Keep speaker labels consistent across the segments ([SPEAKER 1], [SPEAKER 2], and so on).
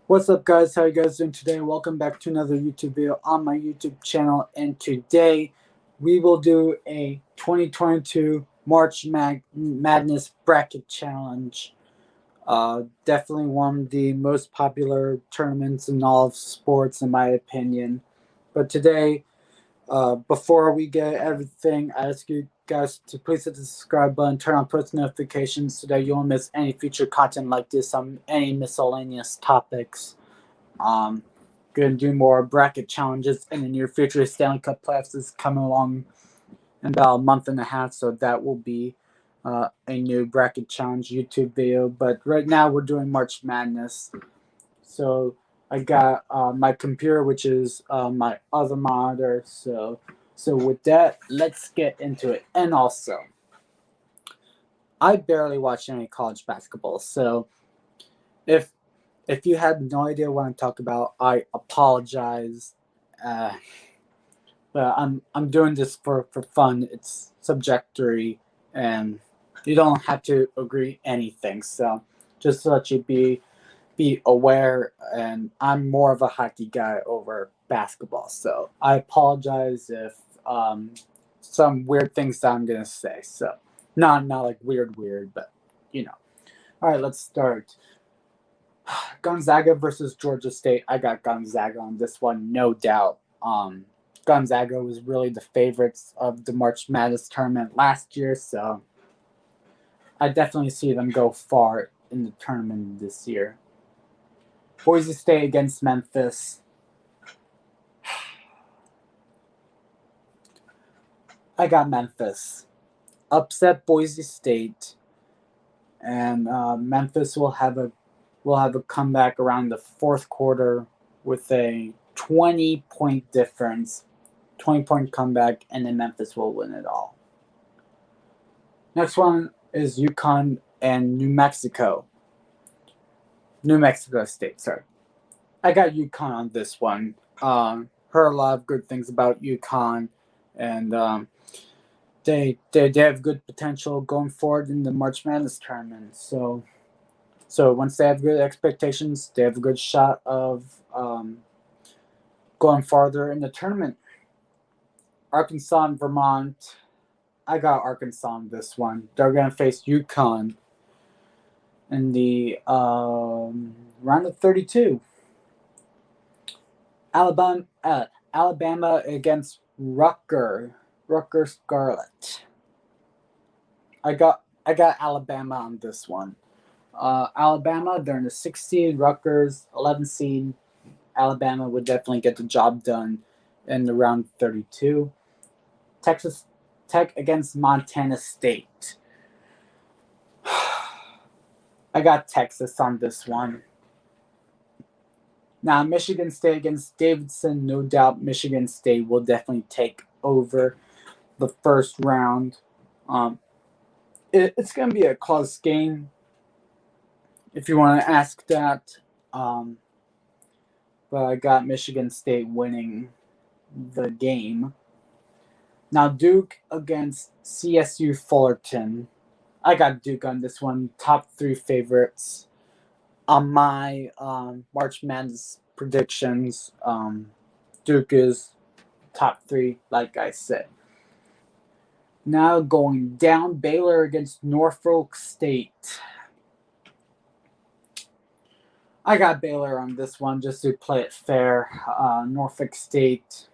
[SPEAKER 1] What's up, guys? How you guys doing today? Welcome back to another YouTube video on my YouTube channel. And today we will do a 2022 Madness Bracket Challenge. Definitely one of the most popular tournaments in all of sports, in my opinion. But today, before we get everything, I ask you guys to please hit the subscribe button, turn on post notifications so that you won't miss any future content like this on any miscellaneous topics. Um, Gonna do more bracket challenges in the near future. Stanley Cup playoffs is coming along in about a month and a half, so that will be a new bracket challenge YouTube video. But right now we're doing March Madness. So I got my computer, which is my other monitor. So with that, let's get into it. And also, I barely watch any college basketball, so if you had no idea what I'm talking about, I apologize. Uh, but I'm doing this for fun. It's subjectory, and you don't have to agree anything. So just to let you be aware. And I'm more of a hockey guy over basketball, so I apologize if some weird things that I'm gonna say. So not like weird, but you know. All right, let's start. Gonzaga versus Georgia State. I got Gonzaga on this one, no doubt. Gonzaga was really the favorites of the March Madness tournament last year, so I definitely see them go far in the tournament this year. Boise State against Memphis. I got Memphis. Upset Boise State, and Memphis will have a comeback around the fourth quarter with a 20-point difference, 20-point comeback, and then Memphis will win it all. Next one is Yukon and New Mexico. New Mexico State, sorry. I got Yukon on this one. Heard a lot of good things about Yukon, and they have good potential going forward in the March Madness tournament. So once they have good expectations, they have a good shot of going farther in the tournament. Arkansas and Vermont. I got Arkansas on this one. They're going to face Yukon in the round of 32. Alabama against Rutgers Scarlet. I got Alabama on this one. Alabama, they're in the 6th seed. Rutgers, 11th seed. Alabama would definitely get the job done in the round 32. Texas Tech against Montana State. I got Texas on this one. Now, Michigan State against Davidson. No doubt Michigan State will definitely take over the first round. It's going to be a close game, if you want to ask that. But I got Michigan State winning the game. Now, Duke against Csu Fullerton. I got Duke on this one. Top 3 favorites. On my March Madness predictions, Duke is top 3, like I said. Now going down, Baylor against Norfolk State. I got Baylor on this one just to play it fair. Norfolk State,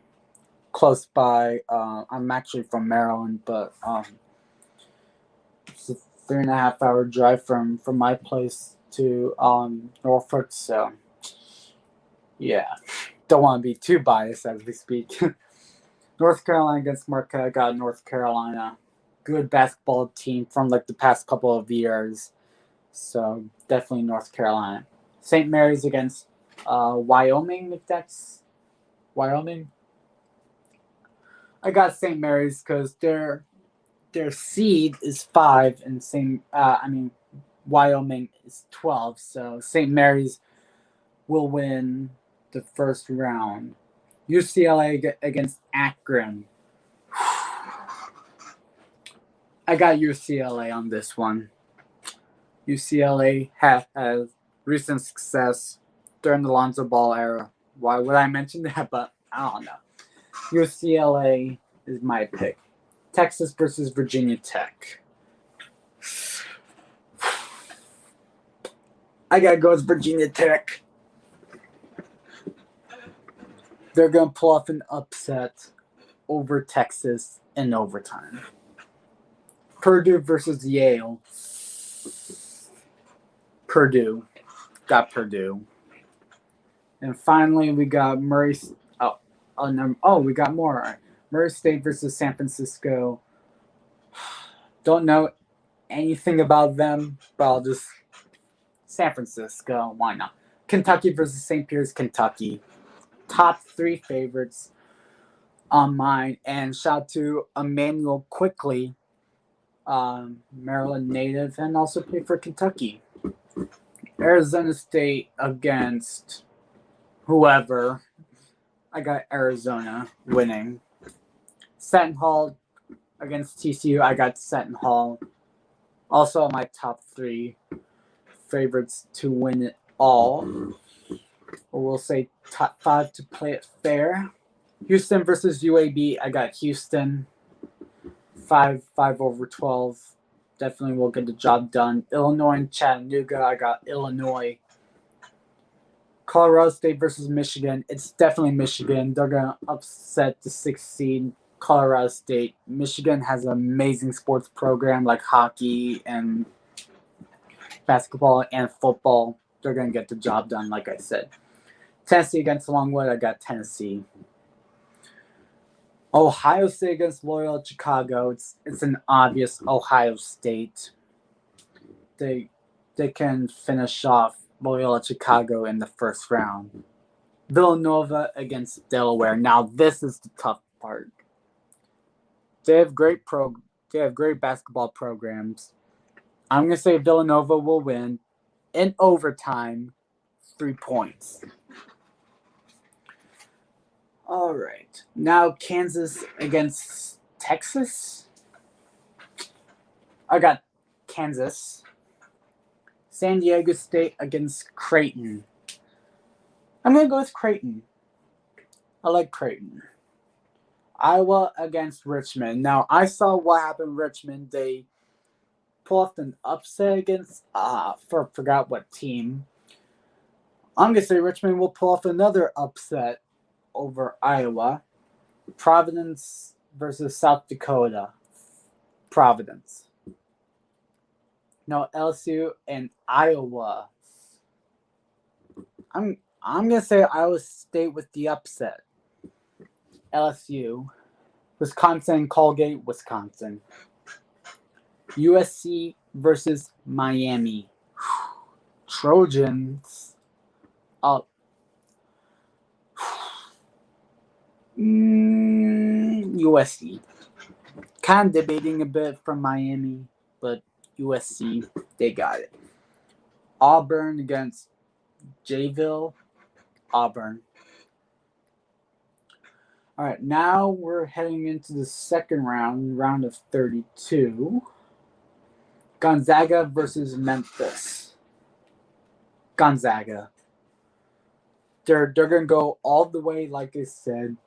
[SPEAKER 1] close by. I'm actually from Maryland, but it's a 3.5-hour drive from my place to Norfolk. So yeah, don't want to be too biased as we speak. North Carolina against Marquette. I got North Carolina. Good basketball team from like the past couple of years. So definitely North Carolina. St. Mary's against Wyoming, if that's Wyoming. I got St. Mary's because their seed is 5 and Wyoming is 12. So St. Mary's will win the first round. UCLA against Akron. I got UCLA on this one. UCLA has recent success during the Lonzo Ball era. Why would I mention that? But I don't know. UCLA is my pick. Texas versus Virginia Tech. I gotta go with Virginia Tech. They're gonna pull off an upset over Texas in overtime. Purdue versus Yale. Purdue. Got Purdue. And finally, we got Murray. We got more. Murray State versus San Francisco. Don't know anything about them, but I'll just San Francisco. Why not? Kentucky versus St. Peter's, Kentucky. Top 3 favorites on mine. And shout out to Emmanuel Quickly, Maryland native, and also played for Kentucky. Arizona State against whoever. I got Arizona winning. Seton Hall against TCU. I got Seton Hall. Also my top 3 favorites to win it all. Or we'll say top 5 to play it fair. Houston versus UAB. I got Houston. 5/12. Definitely will get the job done. Illinois and Chattanooga. I got Illinois. Colorado State versus Michigan. It's definitely Michigan. They're going to upset the 6th seed, Colorado State. Michigan has an amazing sports program like hockey and basketball and football. They're going to get the job done, like I said. Tennessee against Longwood. I got Tennessee. Ohio State against Loyola Chicago. It's an obvious Ohio State. They can finish off Loyola Chicago in the first round. Villanova against Delaware. Now this is the tough part. They have great basketball programs. I'm gonna say Villanova will win in overtime, 3 points. All right. Now Kansas against Texas. I got Kansas. San Diego State against Creighton. I'm going to go with Creighton. I like Creighton. Iowa against Richmond. Now, I saw what happened in Richmond. They pulled off an upset against, forgot what team. I'm going to say Richmond will pull off another upset over Iowa. Providence versus South Dakota. Providence. No, LSU and Iowa. I'm gonna say Iowa State with the upset. LSU. Wisconsin, Colgate, Wisconsin. USC versus Miami. Trojans up. USC. Kind of debating a bit from Miami, but USC, they got it. Auburn against Jayville. Auburn. All right, now we're heading into the second round of 32. Gonzaga versus Memphis. Gonzaga. They're going to go all the way, like I said,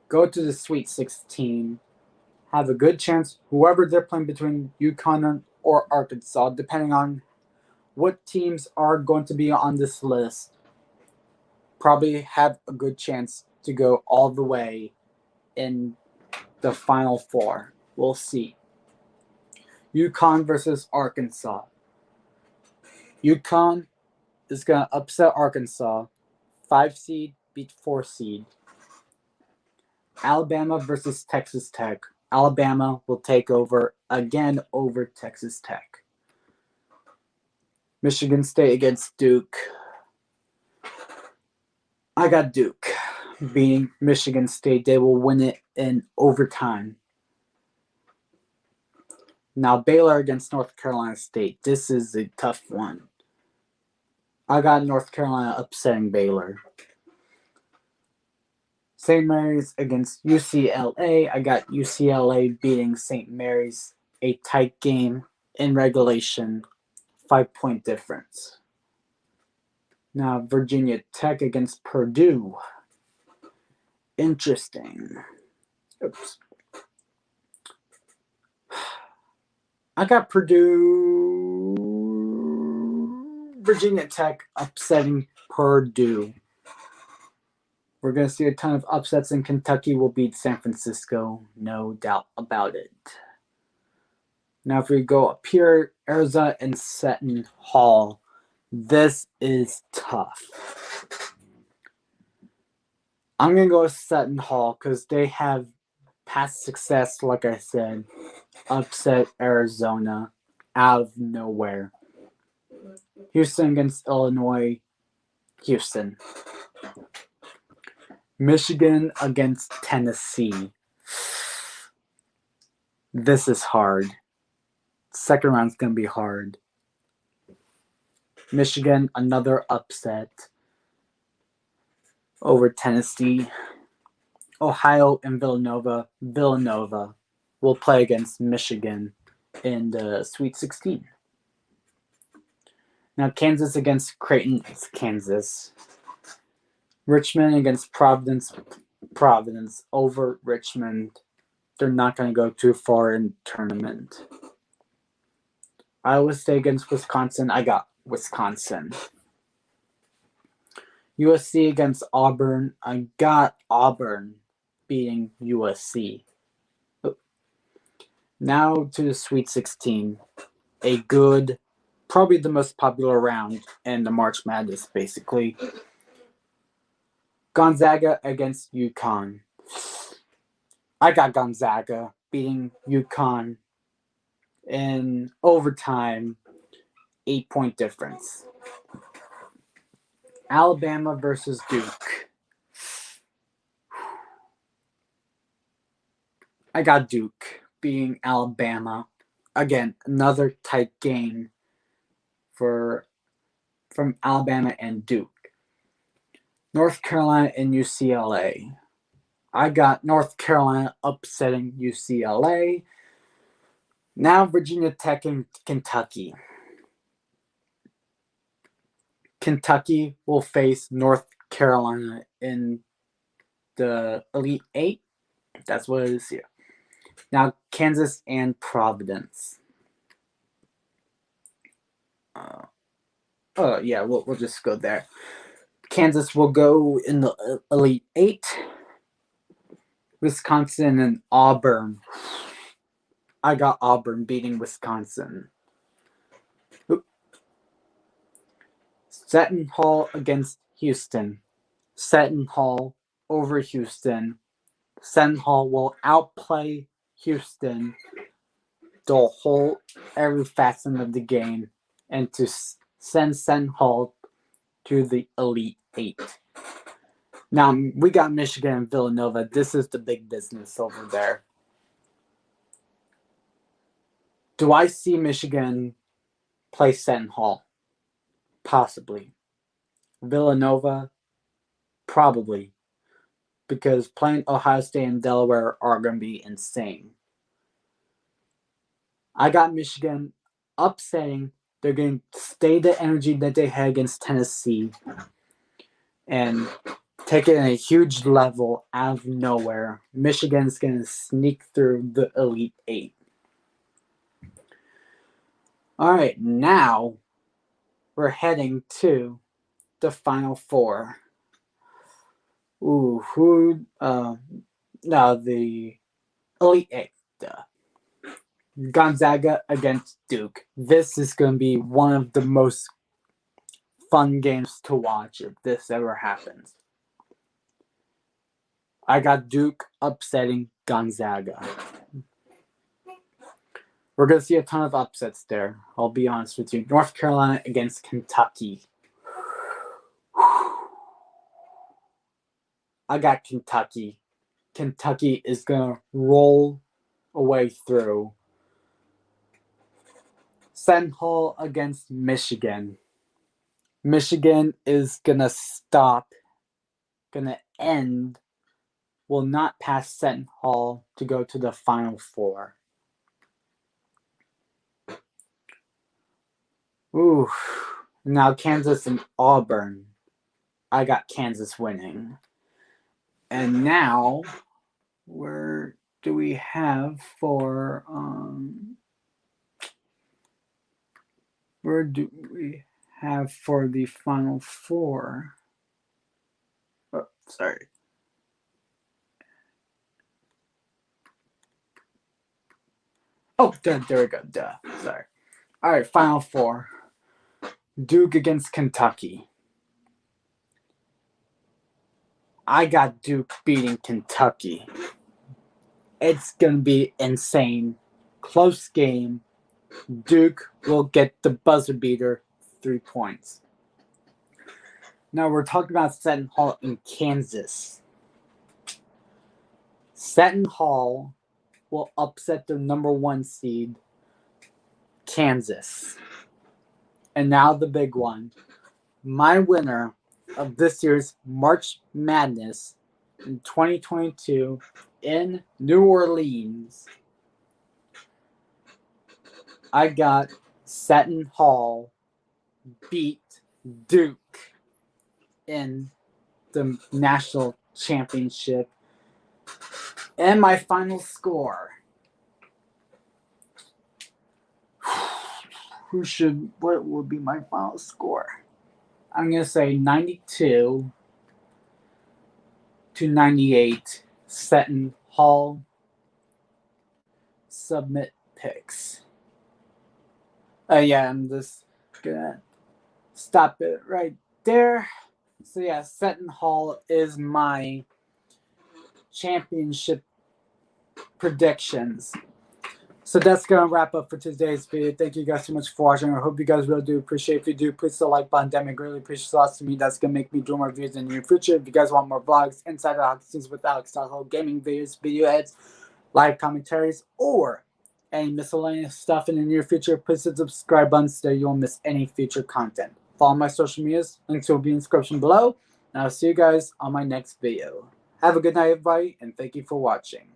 [SPEAKER 1] go to the Sweet 16, have a good chance, whoever they're playing between Yukon or Arkansas, depending on what teams are going to be on this list, probably have a good chance to go all the way in the Final Four. We'll see. Yukon versus Arkansas. Yukon is going to upset Arkansas. 5 seed beat 4 seed. Alabama versus Texas Tech. Alabama will take over again over Texas Tech. Michigan State against Duke. I got Duke beating Michigan State. They will win it in overtime. Now Baylor against North Carolina State. This is a tough one. I got North Carolina upsetting Baylor. St. Mary's against UCLA. I got UCLA beating St. Mary's. A tight game in regulation. 5-point difference. Now, Virginia Tech against Purdue. Interesting. Oops. I got Purdue. Virginia Tech upsetting Purdue. We're going to see a ton of upsets, and Kentucky will beat San Francisco. No doubt about it. Now, if we go up here, Arizona and Seton Hall. This is tough. I'm going to go with Seton Hall because they have past success, like I said, upset Arizona out of nowhere. Houston against Illinois. Houston. Michigan against Tennessee. This is hard. Second round's going to be hard. Michigan, another upset over Tennessee. Ohio and Villanova. Villanova will play against Michigan in the Sweet 16. Now, Kansas against Creighton. It's Kansas. Richmond against Providence. Providence over Richmond. They're not going to go too far in the tournament. Iowa State against Wisconsin. I got Wisconsin. USC against Auburn. I got Auburn beating USC. Now to the Sweet 16. A good, probably the most popular round in the March Madness, basically. Gonzaga against Yukon. I got Gonzaga beating Yukon in overtime, 8-point difference. Alabama versus Duke. I got Duke beating Alabama. Again, another tight game from Alabama and Duke. North Carolina and UCLA. I got North Carolina upsetting UCLA. Now Virginia Tech and Kentucky. Kentucky will face North Carolina in the Elite Eight. That's what it is here. Now Kansas and Providence. We'll just go there. Kansas will go in the Elite Eight. Wisconsin and Auburn. I got Auburn beating Wisconsin. Seton Hall against Houston. Seton Hall over Houston. Seton Hall will outplay Houston the whole every facet of the game and to send Seton Hall to the Elite Eight. Now, we got Michigan and Villanova. This is the big business over there. Do I see Michigan play Seton Hall? Possibly. Villanova? Probably. Because playing Ohio State and Delaware are going to be insane. I got Michigan upsetting. They're going to stay the energy that they had against Tennessee and take it in a huge level out of nowhere. Michigan's going to sneak through the Elite Eight. All right, now we're heading to the Final Four. The Elite Eight. Gonzaga against Duke. This is going to be one of the most fun games to watch if this ever happens. I got Duke upsetting Gonzaga. We're going to see a ton of upsets there. I'll be honest with you. North Carolina against Kentucky. I got Kentucky. Kentucky is going to roll away through. Seton Hall against Michigan. Michigan is going to stop, going to end, will not pass Seton Hall to go to the Final Four. Now Kansas and Auburn. I got Kansas winning. And now, where do we have for where do we have for the Final Four? Oh, sorry. Oh, there we go. Duh. Sorry. All right, Final Four. Duke against Kentucky. I got Duke beating Kentucky. It's going to be insane. Close game. Duke will get the buzzer beater, 3 points. Now we're talking about Seton Hall in Kansas. Seton Hall will upset their number 1 seed, Kansas. And now the big one. My winner of this year's March Madness in 2022 in New Orleans. I got Seton Hall beat Duke in the national championship. And my final score. What will be my final score? I'm going to say 92 to 98. Seton Hall submit picks. I'm just going to stop it right there. So yeah, Seton Hall is my championship predictions. So that's going to wrap up for today's video. Thank you guys so much for watching. I hope you guys really do appreciate it. If you do, please hit the like button. That greatly appreciate it to me. That's going to make me do more videos in the near future. If you guys want more vlogs, inside the hockey scenes with Alex, gaming videos, video ads, live commentaries, or any miscellaneous stuff in the near future, please hit the subscribe button so that you won't miss any future content. Follow my social medias. Links will be in the description below. And I'll see you guys on my next video. Have a good night, everybody, and thank you for watching.